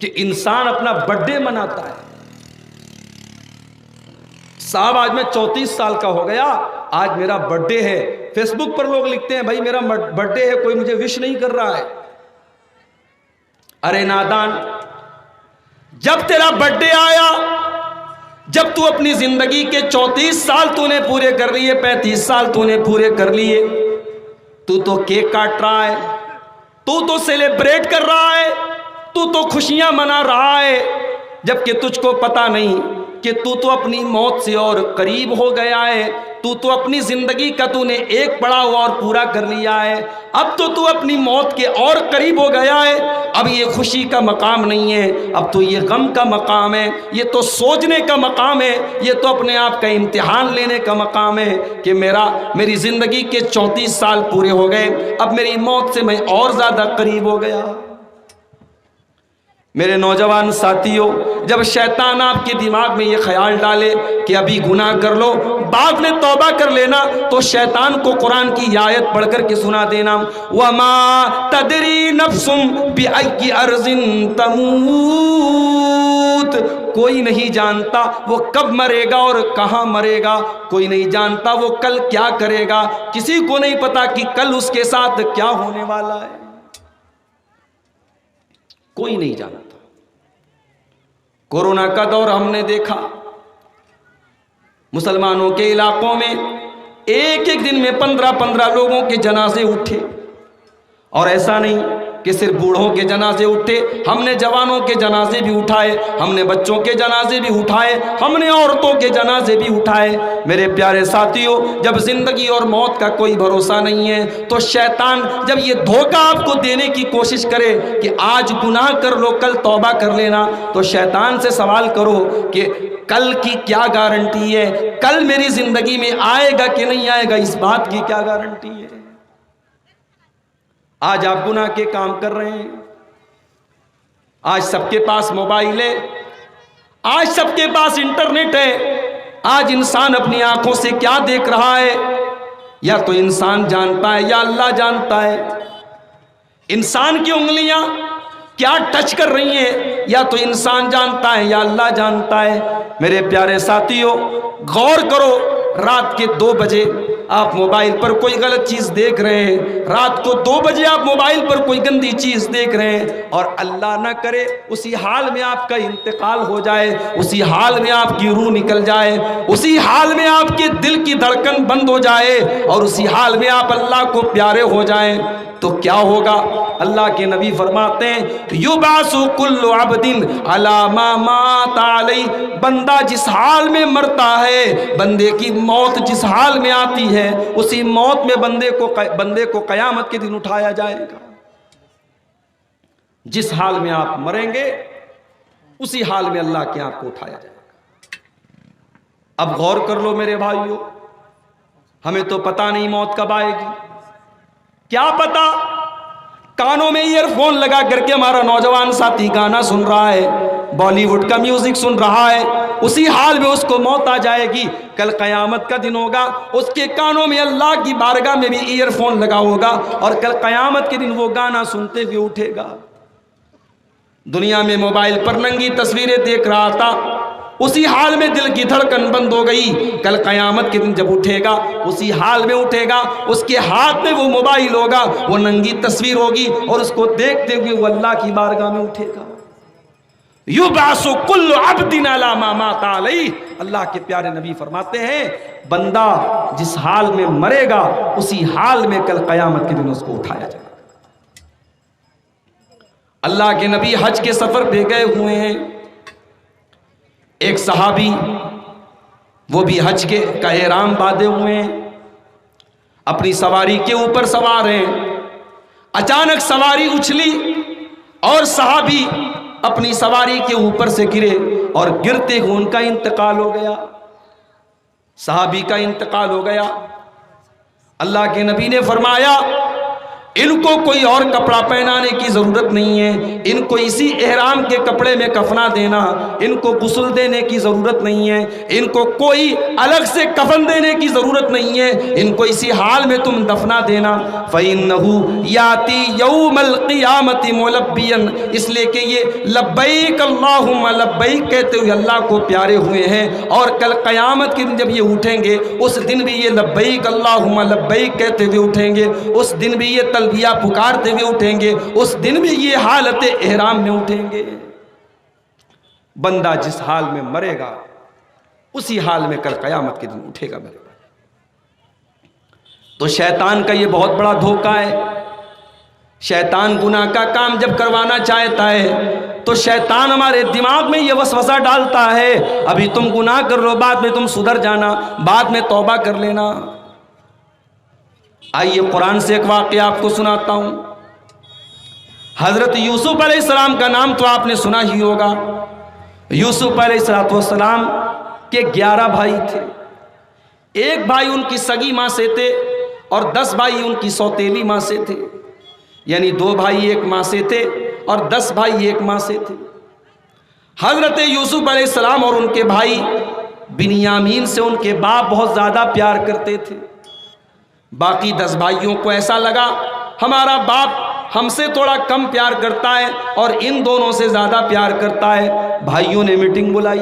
کہ انسان اپنا برتھ ڈے مناتا ہے. صاحب آج میں 34 سال کا ہو گیا, آج میرا برتھ ڈے ہے. فیس بک پر لوگ لکھتے ہیں بھائی میرا برتھ ڈے ہے, کوئی مجھے وش نہیں کر رہا ہے. ارے نادان, جب تیرا برتھ ڈے آیا, جب تو اپنی زندگی کے 34 سال تو نے پورے کر لیے, 35 سال تو نے پورے کر لیے, تو کیک کاٹ رہا ہے, تو سیلیبریٹ کر رہا ہے, تو خوشیاں منا رہا ہے, جبکہ تجھ کو پتا نہیں کہ تو اپنی موت سے اور قریب ہو گیا ہے. تو اپنی زندگی کا تو نے ایک پڑاؤ اور پورا کر لیا ہے. اب تو اپنی موت کے اور قریب ہو گیا ہے. اب یہ خوشی کا مقام نہیں ہے, اب تو یہ غم کا مقام ہے, یہ تو سوچنے کا مقام ہے, یہ تو اپنے آپ کا امتحان لینے کا مقام ہے کہ میری زندگی کے 34 سال پورے ہو گئے, اب میری موت سے میں اور زیادہ قریب ہو گیا. میرے نوجوان ساتھیوں, جب شیطان آپ کے دماغ میں یہ خیال ڈالے کہ ابھی گناہ کر لو, بعد میں توبہ کر لینا, تو شیطان کو قرآن کی آیت پڑھ کر کے سنا دینا, وَمَا تَدْرِي نَفْسٌ بِأَيِّ أَرْضٍ تَمُوتُ. کوئی نہیں جانتا وہ کب مرے گا اور کہاں مرے گا, کوئی نہیں جانتا وہ کل کیا کرے گا, کسی کو نہیں پتا کہ کل اس کے ساتھ کیا ہونے والا ہے, کوئی نہیں جانتا. کورونا کا دور ہم نے دیکھا, مسلمانوں کے علاقوں میں ایک دن میں 15 لوگوں کے جنازے اٹھے. اور ایسا نہیں کہ صرف بوڑھوں کے جنازے اٹھے, ہم نے جوانوں کے جنازے بھی اٹھائے, ہم نے بچوں کے جنازے بھی اٹھائے, ہم نے عورتوں کے جنازے بھی اٹھائے. میرے پیارے ساتھیوں, جب زندگی اور موت کا کوئی بھروسہ نہیں ہے, تو شیطان جب یہ دھوکہ آپ کو دینے کی کوشش کرے کہ آج گناہ کر لو کل توبہ کر لینا, تو شیطان سے سوال کرو کہ کل کی کیا گارنٹی ہے, کل میری زندگی میں آئے گا کہ نہیں آئے گا, اس بات کی کیا گارنٹی ہے. آج آپ گناہ کے کام کر رہے ہیں, آج سب کے پاس موبائل ہے, آج سب کے پاس انٹرنیٹ ہے. آج انسان اپنی آنکھوں سے کیا دیکھ رہا ہے, یا تو انسان جانتا ہے یا اللہ جانتا ہے. انسان کی انگلیاں کیا ٹچ کر رہی ہیں, یا تو انسان جانتا ہے یا اللہ جانتا ہے. میرے پیارے ساتھیوں, غور کرو, رات کے 2 بجے آپ موبائل پر کوئی غلط چیز دیکھ رہے ہیں, رات کو 2 بجے آپ موبائل پر کوئی گندی چیز دیکھ رہے ہیں, اور اللہ نہ کرے اسی حال میں آپ کا انتقال ہو جائے, اسی حال میں آپ کی روح نکل جائے, اسی حال میں آپ کے دل کی دھڑکن بند ہو جائے, اور اسی حال میں آپ اللہ کو پیارے ہو جائیں, تو کیا ہوگا؟ اللہ کے نبی فرماتے ہیں یُبْعَثُ كُلُّ عَبْدٍ عَلَى مَا مَاتَ عَلَيْهِ. بندہ جس حال میں مرتا ہے, بندے کی موت جس حال میں آتی ہے, اسی موت میں بندے کو قیامت کے دن اٹھایا جائے گا. جس حال میں آپ مریں گے اسی حال میں اللہ کے آپ کو اٹھایا جائے گا. اب غور کر لو میرے بھائیوں, ہمیں تو پتہ نہیں موت کب آئے گی. کیا پتا کانوں میں ایئر فون لگا کر کے ہمارا نوجوان ساتھی گانا سن رہا ہے, بالی ووڈ کا میوزک سن رہا ہے, اسی حال میں اس کو موت آ جائے گی. کل قیامت کا دن ہوگا, اس کے کانوں میں اللہ کی بارگاہ میں بھی ایئر فون لگا ہوگا, اور کل قیامت کے دن وہ گانا سنتے ہوئے اٹھے گا. دنیا میں موبائل پر ننگی تصویریں دیکھ رہا تھا, اسی حال میں دل کی دھڑکن بند ہو گئی. کل قیامت کے دن جب اٹھے گا اسی حال میں اٹھے گا, اس کے ہاتھ میں وہ موبائل ہوگا, وہ ننگی تصویر ہوگی, اور اس کو دیکھتے ہوئے وہ اللہ کی بارگاہ میں اٹھے گا. یُبْعَثُ كُلُّ عَبْدٍ عَلَى مَا مَاتَ عَلَيْهِ. اللہ کے پیارے نبی فرماتے ہیں بندہ جس حال میں مرے گا اسی حال میں کل قیامت کے دن اس کو اٹھایا جائے گا. اللہ کے نبی حج کے سفر پہ گئے ہوئے ہیں. ایک صحابی وہ بھی حج کا احرام باندھے ہوئے ہیں, اپنی سواری کے اوپر سوار ہیں. اچانک سواری اچھلی اور صحابی اپنی سواری کے اوپر سے گرے, اور گرتے ہوئے ان کا انتقال ہو گیا. صحابی کا انتقال ہو گیا. اللہ کے نبی نے فرمایا ان کو کوئی اور کپڑا پہنانے کی ضرورت نہیں ہے، ان کو اسی احرام کے کپڑے میں کفنا دینا، ان کو غسل دینے کی ضرورت نہیں ہے، ان کو کوئی الگ سے کفن دینے کی ضرورت نہیں ہے، ان کو اسی حال میں تم دفنا دینا۔ فَإِنَّهُ يَأْتِي يَوْمَ الْقِيَامَةِ مُلَبِّيًا، اس لیے کہ یہ لبیک اللہم لبیک کہتے ہوئے اللہ کو پیارے ہوئے ہیں، اور کل قیامت کے دن جب یہ اٹھیں گے اس دن بھی یہ لبیک اللہم لبیک کہتے ہوئے اٹھیں گے، اس دن بھی یہ تلبیہ پکارتے ہوئے اٹھیں گے، اس دن بھی یہ حالت احرام میں اٹھیں گے۔ بندہ جس حال میں مرے گا اسی حال میں کل قیامت کے دن اٹھے گا مرے گا۔ تو شیطان کا یہ بہت بڑا دھوکہ ہے۔ شیطان گناہ کا کام جب کروانا چاہتا ہے تو شیطان ہمارے دماغ میں یہ وسوسہ ڈالتا ہے، ابھی تم گناہ کر لو، بعد میں تم سدھر جانا، بعد میں توبہ کر لینا۔ آئیے قرآن سے ایک واقعہ آپ کو سناتا ہوں۔ حضرت یوسف علیہ السلام کا نام تو آپ نے سنا ہی ہوگا۔ یوسف علیہ السلام کے 11 بھائی تھے، ایک بھائی ان کی سگی ماں سے تھے اور 10 بھائی ان کی سوتیلی ماں سے تھے، یعنی 2 بھائی ایک ماں سے تھے اور 10 بھائی ایک ماں سے تھے۔ حضرت یوسف علیہ السلام اور ان کے بھائی بنیامین سے ان کے باپ بہت زیادہ پیار کرتے تھے۔ باقی 10 بھائیوں کو ایسا لگا ہمارا باپ ہم سے تھوڑا کم پیار کرتا ہے اور ان دونوں سے زیادہ پیار کرتا ہے۔ بھائیوں نے میٹنگ بلائی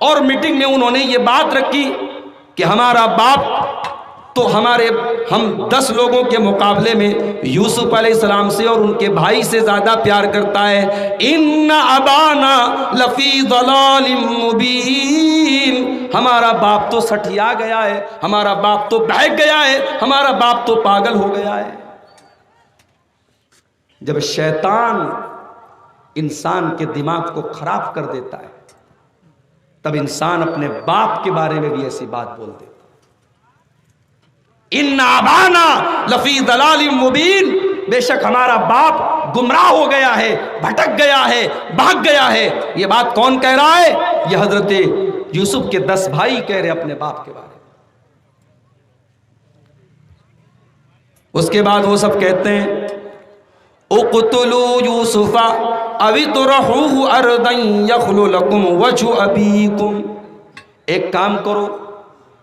اور میٹنگ میں انہوں نے یہ بات رکھی کہ ہمارا باپ تو ہم 10 لوگوں کے مقابلے میں یوسف علیہ السلام سے اور ان کے بھائی سے زیادہ پیار کرتا ہے۔ ان ابانا لفی ضلال مبین، ہمارا باپ تو سٹھیا گیا ہے، ہمارا باپ تو بہک گیا ہے، ہمارا باپ تو پاگل ہو گیا ہے۔ جب شیطان انسان کے دماغ کو خراب کر دیتا ہے تب انسان اپنے باپ کے بارے میں بھی ایسی بات بول دیتا ہے۔ ان ابانا لفی ضلال مبین، بے شک ہمارا باپ گمراہ ہو گیا ہے، بھٹک گیا ہے، بھاگ گیا ہے۔ یہ بات کون کہہ رہا ہے؟ یہ حضرت یوسف کے 10 بھائی کہہ رہے اپنے باپ کے بارے میں۔ اس کے بعد وہ سب کہتے ہیں اقتلوا یوسف او اطرحوه ارضا یخل لکم وجہ ابیکم، ایک کام کرو،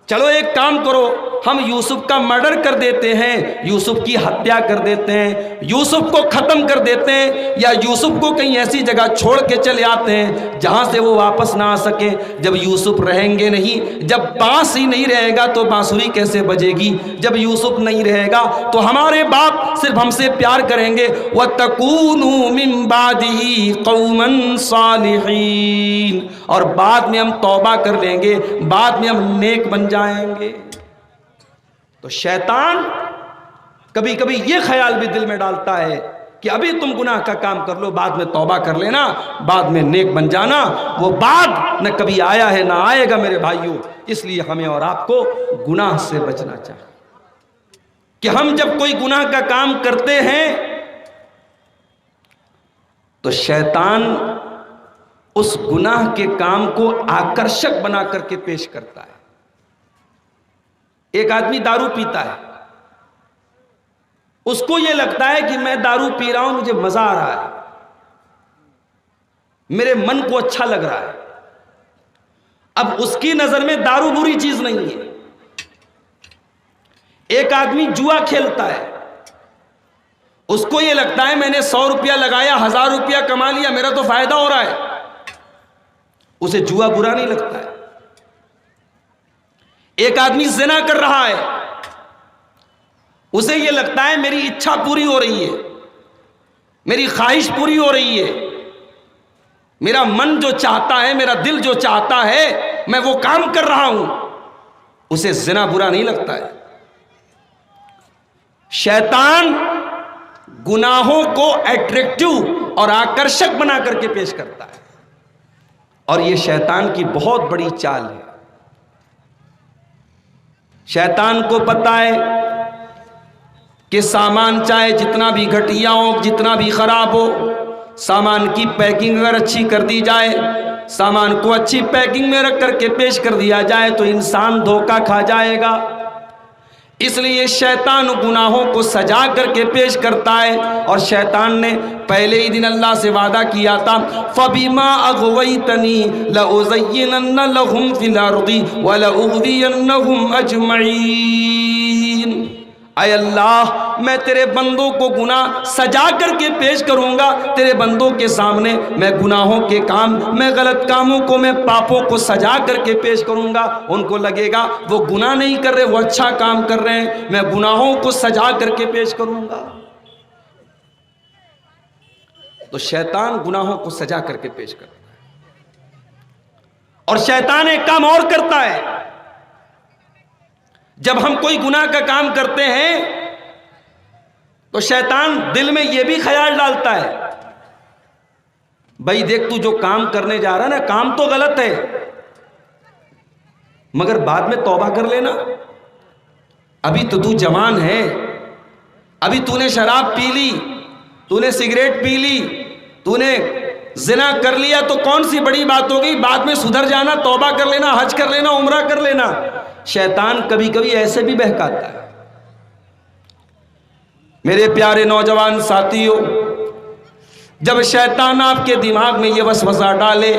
چلو ایک کام کرو، ہم یوسف کا مرڈر کر دیتے ہیں، یوسف کی ہتیا کر دیتے ہیں، یوسف کو ختم کر دیتے ہیں، یا یوسف کو کہیں ایسی جگہ چھوڑ کے چلے آتے ہیں جہاں سے وہ واپس نہ آ سکے۔ جب یوسف رہیں گے نہیں، جب بانس ہی نہیں رہے گا تو بانسری کیسے بجے گی؟ جب یوسف نہیں رہے گا تو ہمارے باپ صرف ہم سے پیار کریں گے۔ وَتَكُونُوا مِن بَعْدِهِ قَوْمًا صَالِحِينَ، اور بعد میں ہم توبہ کر لیں گے، بعد میں ہم نیک بن جائیں گے۔ تو شیطان کبھی کبھی یہ خیال بھی دل میں ڈالتا ہے کہ ابھی تم گناہ کا کام کر لو، بعد میں توبہ کر لینا، بعد میں نیک بن جانا۔ وہ بعد نہ کبھی آیا ہے نہ آئے گا میرے بھائیوں۔ اس لیے ہمیں اور آپ کو گناہ سے بچنا چاہیے کہ ہم جب کوئی گناہ کا کام کرتے ہیں تو شیطان اس گناہ کے کام کو آکرشک بنا کر کے پیش کرتا ہے۔ ایک آدمی دارو پیتا ہے، اس کو یہ لگتا ہے کہ میں دارو پی رہا ہوں، مجھے مزہ آ رہا ہے، میرے من کو اچھا لگ رہا ہے۔ اب اس کی نظر میں دارو بری چیز نہیں ہے۔ ایک آدمی جوا کھیلتا ہے، اس کو یہ لگتا ہے میں نے 100 روپیہ لگایا، 1000 روپیہ کما لیا، میرا تو فائدہ ہو رہا ہے، اسے جوا برا نہیں لگتا ہے۔ ایک آدمی زنا کر رہا ہے، اسے یہ لگتا ہے میری اچھا پوری ہو رہی ہے، میری خواہش پوری ہو رہی ہے، میرا من جو چاہتا ہے، میرا دل جو چاہتا ہے، میں وہ کام کر رہا ہوں، اسے زنا برا نہیں لگتا ہے۔ شیطان گناہوں کو اٹریکٹیو اور آکرشک بنا کر کے پیش کرتا ہے، اور یہ شیطان کی بہت بڑی چال ہے۔ شیطان کو پتہ ہے کہ سامان چاہے جتنا بھی گھٹیا ہو، جتنا بھی خراب ہو، سامان کی پیکنگ اگر اچھی کر دی جائے، سامان کو اچھی پیکنگ میں رکھ کر کے پیش کر دیا جائے تو انسان دھوکہ کھا جائے گا۔ اس لیے شیطان گناہوں کو سجا کر کے پیش کرتا ہے، اور شیطان نے پہلے ہی دن اللہ سے وعدہ کیا تھا فَبِمَا أَغْوَيْتَنِي لَأُزَيِّنَنَّ لَهُمْ فِي الْأَرْضِ وَلَأُغْوِيَنَّهُمْ أَجْمَعِينَ۔ اے اللہ میں تیرے بندوں کو گناہ سجا کر کے پیش کروں گا، تیرے بندوں کے سامنے میں گناہوں کے کام، میں غلط کاموں کو، میں پاپوں کو سجا کر کے پیش کروں گا۔ ان کو لگے گا وہ گناہ نہیں کر رہے، وہ اچھا کام کر رہے ہیں، میں گناہوں کو سجا کر کے پیش کروں گا۔ تو شیطان گناہوں کو سجا کر کے پیش کرتا ہے، اور شیطان ایک کام اور کرتا ہے، جب ہم کوئی گناہ کا کام کرتے ہیں تو شیطان دل میں یہ بھی خیال ڈالتا ہے بھائی دیکھ تو جو کام کرنے جا رہا ہے نا، کام تو غلط ہے مگر بعد میں توبہ کر لینا، ابھی تو تو جوان ہے، ابھی تو نے شراب پی لی، تو نے سگریٹ پی لی، تو نے زنا کر لیا تو کون سی بڑی بات ہو گئی، بعد میں سدھر جانا، توبہ کر لینا، حج کر لینا، عمرہ کر لینا۔ شیطان کبھی کبھی ایسے بھی بہکاتا ہے۔ میرے پیارے نوجوان ساتھیوں، جب شیطان آپ کے دماغ میں یہ وسوسہ ڈالے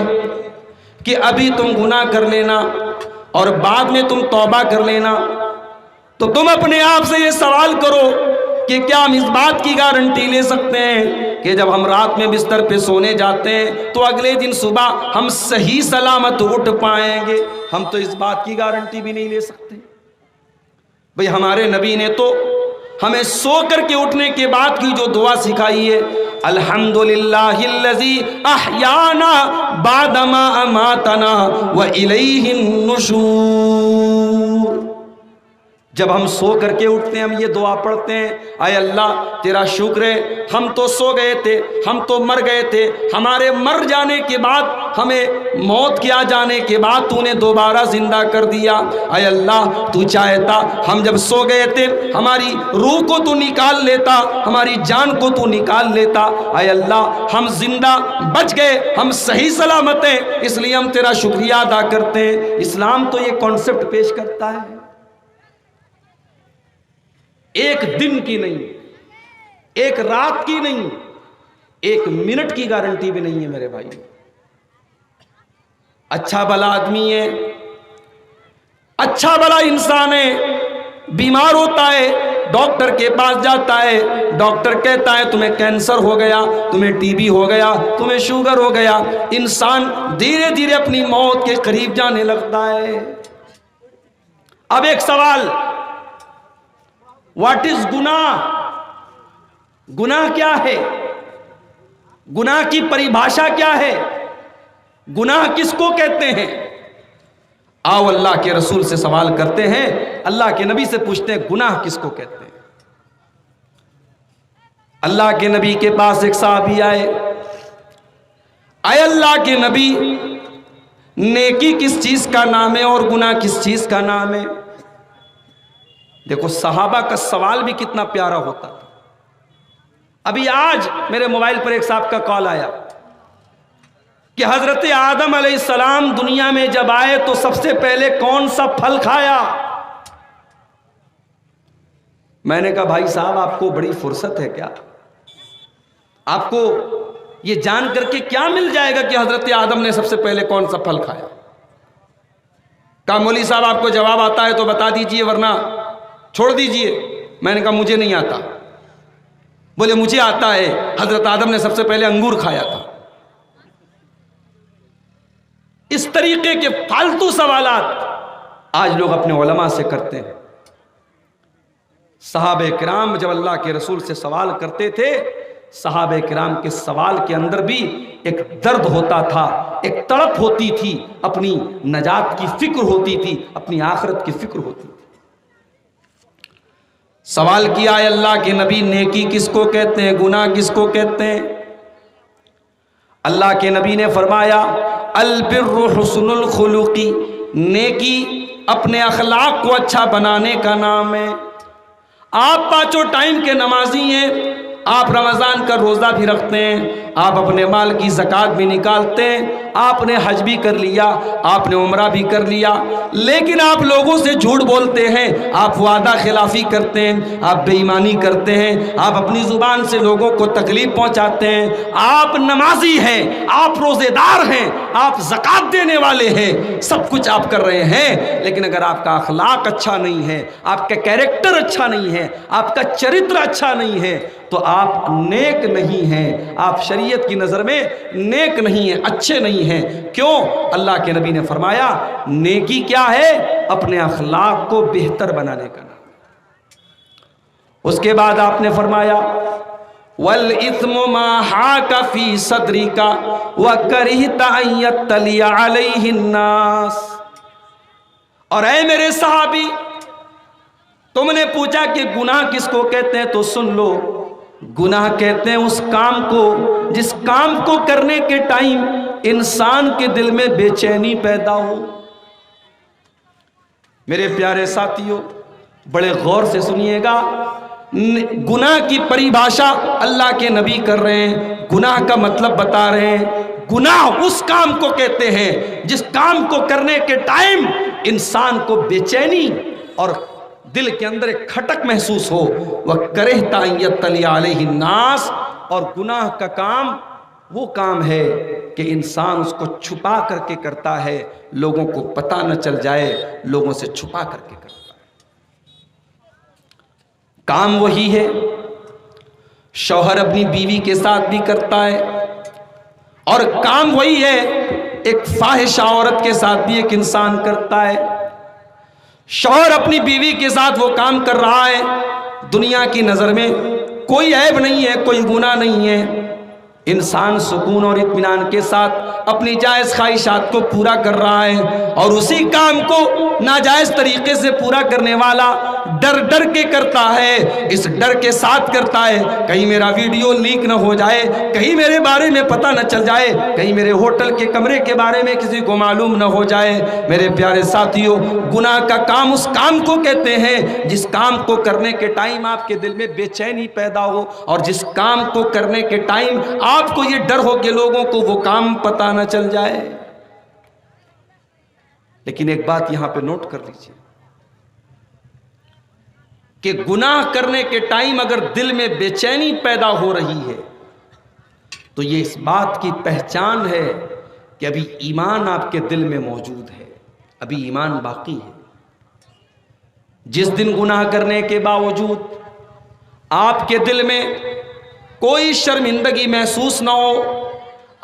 کہ ابھی تم گناہ کر لینا اور بعد میں تم توبہ کر لینا، تو تم اپنے آپ سے یہ سوال کرو کہ کیا ہم اس بات کی گارنٹی لے سکتے ہیں کہ جب ہم رات میں بستر پہ سونے جاتے ہیں تو اگلے دن صبح ہم صحیح سلامت اٹھ پائیں گے؟ ہم تو اس بات کی گارنٹی بھی نہیں لے سکتے۔ بھئی ہمارے نبی نے تو ہمیں سو کر کے اٹھنے کے بعد کی جو دعا سکھائی ہے، الحمدللہ الذی احیانا بعد ما اماتنا والیہ النشور۔ جب ہم سو کر کے اٹھتے ہیں ہم یہ دعا پڑھتے ہیں، اے اللہ تیرا شکر ہے، ہم تو سو گئے تھے، ہم تو مر گئے تھے، ہمارے مر جانے کے بعد، ہمیں موت کے آ جانے کے بعد تو نے دوبارہ زندہ کر دیا۔ اے اللہ تو چاہتا ہم جب سو گئے تھے ہماری روح کو تو نکال لیتا، ہماری جان کو تو نکال لیتا۔ اے اللہ ہم زندہ بچ گئے، ہم صحیح سلامت ہیں، اس لیے ہم تیرا شکریہ ادا کرتے ہیں۔ اسلام تو یہ کانسیپٹ پیش کرتا ہے، ایک دن کی نہیں، ایک رات کی نہیں، ایک منٹ کی گارنٹی بھی نہیں ہے میرے بھائی۔ اچھا بھلا آدمی ہے، اچھا بھلا انسان ہے، بیمار ہوتا ہے، ڈاکٹر کے پاس جاتا ہے، ڈاکٹر کہتا ہے تمہیں کینسر ہو گیا، تمہیں ٹی بی ہو گیا، تمہیں شوگر ہو گیا، انسان دھیرے دھیرے اپنی موت کے قریب جانے لگتا ہے۔ اب ایک سوال، واٹ از گناہ؟ گناہ کیا ہے؟ گناہ کی پریبھاشا کیا ہے؟ گناہ کس کو کہتے ہیں؟ آؤ اللہ کے رسول سے سوال کرتے ہیں، اللہ کے نبی سے پوچھتے ہیں گناہ کس کو کہتے ہیں۔ اللہ کے نبی کے پاس ایک صحابی آئے، اے اللہ کے نبی نیکی کس چیز کا نام ہے اور گناہ کس چیز کا نام ہے؟ دیکھو صحابہ کا سوال بھی کتنا پیارا ہوتا تھا۔ ابھی آج میرے موبائل پر ایک صاحب کا کال آیا کہ حضرت آدم علیہ السلام دنیا میں جب آئے تو سب سے پہلے کون سا پھل کھایا؟ میں نے کہا بھائی صاحب آپ کو بڑی فرصت ہے کیا؟ آپ کو یہ جان کر کے کیا مل جائے گا کہ حضرت آدم نے سب سے پہلے کون سا پھل کھایا؟ کہا مولوی صاحب آپ کو جواب آتا ہے تو بتا دیجئے ورنہ چھوڑ دیجئے۔ میں نے کہا مجھے نہیں آتا۔ بولے مجھے آتا ہے، حضرت آدم نے سب سے پہلے انگور کھایا تھا۔ اس طریقے کے فالتو سوالات آج لوگ اپنے علماء سے کرتے ہیں۔ صحابہ کرام جب اللہ کے رسول سے سوال کرتے تھے، صحابہ کرام کے سوال کے اندر بھی ایک درد ہوتا تھا، ایک تڑپ ہوتی تھی، اپنی نجات کی فکر ہوتی تھی، اپنی آخرت کی فکر ہوتی تھی۔ سوال کیا ہے اللہ کے نبی نیکی کس کو کہتے ہیں، گناہ کس کو کہتے ہیں؟ اللہ کے نبی نے فرمایا البر حسن الخلقی، نیکی اپنے اخلاق کو اچھا بنانے کا نام ہے۔ آپ پانچوں ٹائم کے نمازی ہیں، آپ رمضان کا روزہ بھی رکھتے ہیں، آپ اپنے مال کی زکوٰۃ بھی نکالتے ہیں، آپ نے حج بھی کر لیا، آپ نے عمرہ بھی کر لیا، لیکن آپ لوگوں سے جھوٹ بولتے ہیں، آپ وعدہ خلافی کرتے ہیں، آپ بے ایمانی کرتے ہیں، آپ اپنی زبان سے لوگوں کو تکلیف پہنچاتے ہیں، آپ نمازی ہیں، آپ روزے دار ہیں، آپ زکوٰۃ دینے والے ہیں، سب کچھ آپ کر رہے ہیں، لیکن اگر آپ کا اخلاق اچھا نہیں ہے، آپ کا کیریکٹر اچھا نہیں ہے، آپ کا چرتر اچھا نہیں ہے، تو آپ نیک نہیں ہیں، آپ شریعت کی نظر میں نیک نہیں ہیں، اچھے نہیں ہیں۔ کیوں؟ اللہ کے نبی نے فرمایا نیکی کیا ہے؟ اپنے اخلاق کو بہتر بنانے کا نام۔ اس کے بعد آپ نے فرمایا وَالْإِثْمُ مَا حَاكَ فِي صَدْرِكَ وَكَرِهْتَ أَن يَطَّلِعَ عَلَيْهِ النَّاسِ۔ اور اے میرے صحابی، تم نے پوچھا کہ گناہ کس کو کہتے ہیں، تو سن لو، گناہ کہتے ہیں اس کام کو جس کام کو کرنے کے ٹائم انسان کے دل میں بے چینی پیدا ہو۔ میرے پیارے ساتھیوں، بڑے غور سے سنیے گا، گناہ کی پریبھاشا اللہ کے نبی کر رہے ہیں، گناہ کا مطلب بتا رہے ہیں۔ گناہ اس کام کو کہتے ہیں جس کام کو کرنے کے ٹائم انسان کو بے چینی اور دل کے اندر ایک کھٹک محسوس ہو۔ وَكَرِهْتَ أَن يَطَّلِعَ عَلَيْهِ النَّاسِ، اور گناہ کا کام وہ کام ہے کہ انسان اس کو چھپا کر کے کرتا ہے، لوگوں کو پتہ نہ چل جائے، لوگوں سے چھپا کر کے کرتا ہے۔ کام وہی ہے، شوہر اپنی بیوی کے ساتھ بھی کرتا ہے، اور کام وہی ہے ایک فاحشہ عورت کے ساتھ بھی ایک انسان کرتا ہے۔ شوہر اپنی بیوی کے ساتھ وہ کام کر رہا ہے، دنیا کی نظر میں کوئی عیب نہیں ہے، کوئی گناہ نہیں ہے، انسان سکون اور اطمینان کے ساتھ اپنی جائز خواہشات کو پورا کر رہا ہے، اور اسی کام کو ناجائز طریقے سے پورا کرنے والا ڈر ڈر کے کرتا ہے، اس ڈر کے ساتھ کرتا ہے کہیں میرا ویڈیو لیک نہ ہو جائے، کہیں میرے بارے میں پتہ نہ چل جائے، کہیں میرے ہوٹل کے کمرے کے بارے میں کسی کو معلوم نہ ہو جائے۔ میرے پیارے ساتھیوں، گناہ کا کام اس کام کو کہتے ہیں جس کام کو کرنے کے ٹائم آپ کے دل میں بے چینی پیدا ہو، اور جس کام کو کرنے کے ٹائم آپ کو یہ ڈر ہو کہ لوگوں کو وہ کام پتہ نہ چل جائے۔ لیکن ایک بات یہاں پہ نوٹ کر لیجئے کہ گناہ کرنے کے ٹائم اگر دل میں بے چینی پیدا ہو رہی ہے تو یہ اس بات کی پہچان ہے کہ ابھی ایمان آپ کے دل میں موجود ہے، ابھی ایمان باقی ہے۔ جس دن گناہ کرنے کے باوجود آپ کے دل میں کوئی شرمندگی محسوس نہ ہو،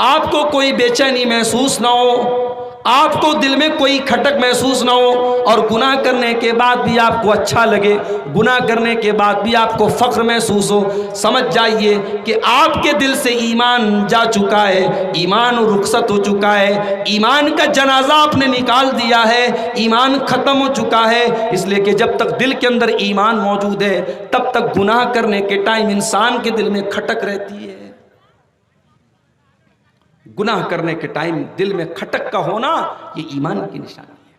آپ کو کوئی بے چینی محسوس نہ ہو، آپ کو دل میں کوئی کھٹک محسوس نہ ہو، اور گناہ کرنے کے بعد بھی آپ کو اچھا لگے، گناہ کرنے کے بعد بھی آپ کو فخر محسوس ہو، سمجھ جائیے کہ آپ کے دل سے ایمان جا چکا ہے، ایمان رخصت ہو چکا ہے، ایمان کا جنازہ آپ نے نکال دیا ہے، ایمان ختم ہو چکا ہے۔ اس لیے کہ جب تک دل کے اندر ایمان موجود ہے تب تک گناہ کرنے کے ٹائم انسان کے دل میں کھٹک رہتی ہے۔ گناہ کرنے کے ٹائم دل میں کھٹک کا ہونا یہ ایمان کی نشانی ہے۔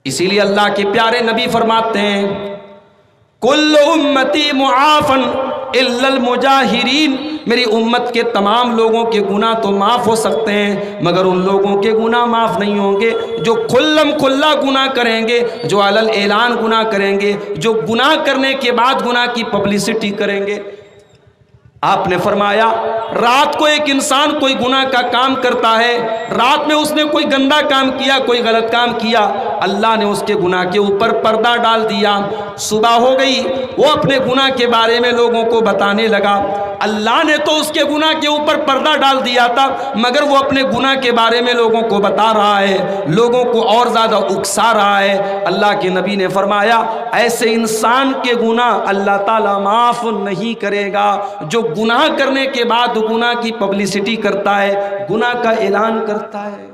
اسی لیے اللہ کے پیارے نبی فرماتے ہیں کل امتی معافن الا المجاہرین، میری امت کے تمام لوگوں کے گناہ تو معاف ہو سکتے ہیں مگر ان لوگوں کے گناہ معاف نہیں ہوں گے جو کھلم کھلا گناہ کریں گے، جو علل اعلان گناہ کریں گے، جو گناہ کرنے کے بعد گناہ کی پبلسٹی کریں گے۔ آپ نے فرمایا رات کو ایک انسان کوئی گناہ کا کام کرتا ہے، رات میں اس نے کوئی گندا کام کیا، کوئی غلط کام کیا، اللہ نے اس کے گناہ کے اوپر پردہ ڈال دیا، صبح ہو گئی وہ اپنے گناہ کے بارے میں لوگوں کو بتانے لگا، اللہ نے تو اس کے گناہ کے اوپر پردہ ڈال دیا تھا مگر وہ اپنے گناہ کے بارے میں لوگوں کو بتا رہا ہے، لوگوں کو اور زیادہ اکسا رہا ہے۔ اللہ کے نبی نے فرمایا ایسے انسان کے گناہ اللہ تعالیٰ معاف نہیں کرے گا جو گناہ کرنے کے بعد گناہ کی پبلسٹی کرتا ہے، گناہ کا اعلان کرتا ہے۔